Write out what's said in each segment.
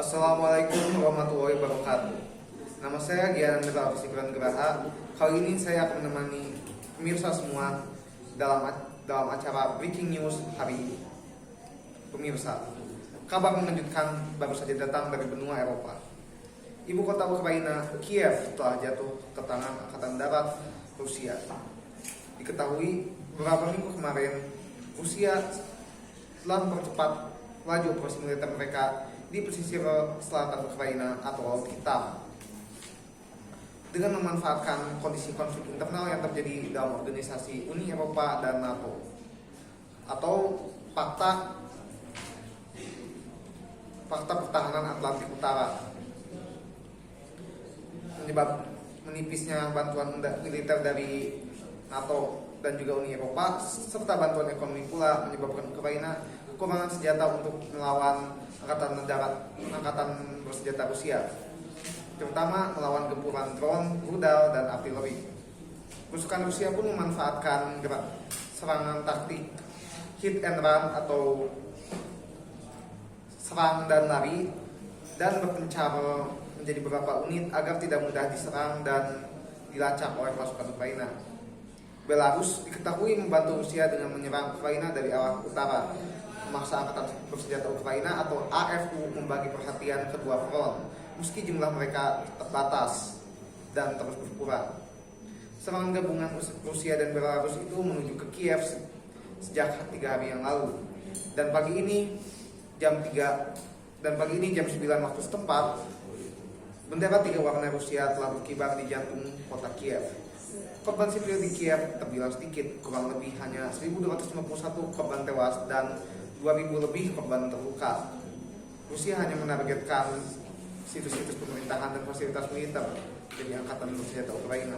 Assalamualaikum warahmatullahi wabarakatuh. Nama saya Gianandra Sigran Geraha. Kali ini saya akan menemani pemirsa semua dalam acara Breaking News hari ini. Pemirsa, kabar mengejutkan baru saja datang dari benua Eropa. Ibu kota Ukraina, Kiev, telah jatuh ke tangan Angkatan Darat Rusia. Diketahui beberapa minggu kemarin, Rusia telah mempercepat laju operasi militer mereka di pesisir selatan Ukraina atau Laut Hitam dengan memanfaatkan kondisi konflik internal yang terjadi dalam organisasi Uni Eropa dan NATO atau Pakta Pertahanan Atlantik Utara. Menyebab menipisnya bantuan militer dari NATO dan juga Uni Eropa serta bantuan ekonomi pula menyebabkan Ukraina kekurangan senjata untuk melawan angkatan bersenjata Rusia, terutama melawan gempuran drone, rudal, dan artileri. Pasukan Rusia pun memanfaatkan serangan taktik hit and run atau serang dan lari dan berpencar menjadi beberapa unit agar tidak mudah diserang dan dilacak oleh pasukan Ukraina. Belarus diketahui membantu Rusia dengan menyerang Ukraina dari arah utara, memaksa Angkatan Bersenjata Ukraina atau AFU membagi perhatian kedua front, meski jumlah mereka terbatas dan terus berkurang. Serangan gabungan Rusia dan Belarus itu menuju ke Kiev sejak 3 hari yang lalu. Dan pagi ini jam 9 waktu setempat, bendera 3 warna Rusia telah berkibar di jantung kota Kiev. Korban sipil di Kiev terbilang sedikit, kurang lebih hanya 1.251 korban tewas dan 2.000 lebih korban terluka. Rusia hanya menargetkan situs-situs pemerintahan dan fasilitas militer dari Angkatan Bersenjata Ukraina.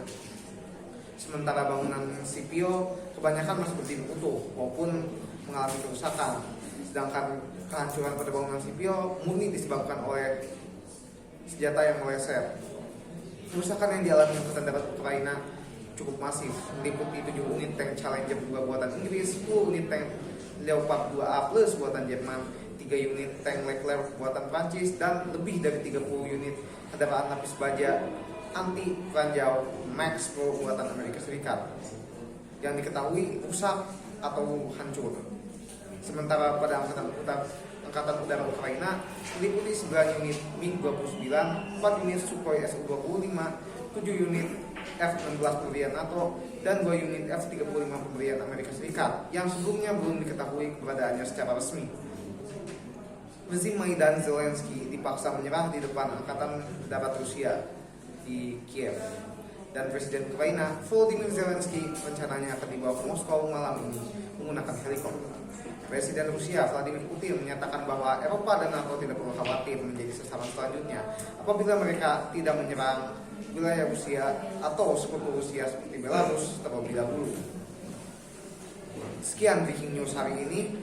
Sementara bangunan sipil kebanyakan masih berdiri utuh maupun mengalami kerusakan. Sedangkan kehancuran pada bangunan sipil murni disebabkan oleh senjata yang meleset. Kerusakan yang dialami Angkatan Darat Ukraina cukup masif, meliputi 7 unit tank Challenger 2 buatan Inggris, 10 unit tank Leopard 2A Plus buatan Jerman, 3 unit tank Leclerc buatan Prancis, dan lebih dari 30 unit kendaraan lapis baja anti ranjau Max Pro buatan Amerika Serikat yang diketahui rusak atau hancur. Sementara pada Angkatan Udara Ukraina meliputi 9 unit MiG-29, 4 unit Sukhoi Su-25, 7 unit F-16 pemberian NATO, dan 2 unit F-35 pemberian Amerika Serikat yang sebelumnya belum diketahui keberadaannya secara resmi. Rezim Maidan Zelensky dipaksa menyerah di depan Angkatan Darat Rusia di Kiev, dan Presiden Ukraina Volodymyr Zelensky rencananya akan dibawa ke Moskow malam ini menggunakan helikopter. Presiden Rusia Vladimir Putin menyatakan bahwa Eropa dan NATO tidak perlu khawatir menjadi sasaran selanjutnya apabila mereka tidak menyerang wilayah Rusia atau sekutu Rusia seperti Belarus terlebih dahulu. Sekian Breaking News hari ini.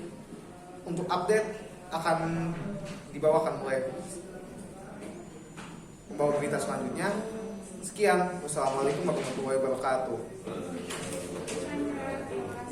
Untuk update akan dibawakan oleh pembawa berita selanjutnya. Sekian, wassalamualaikum warahmatullahi wabarakatuh.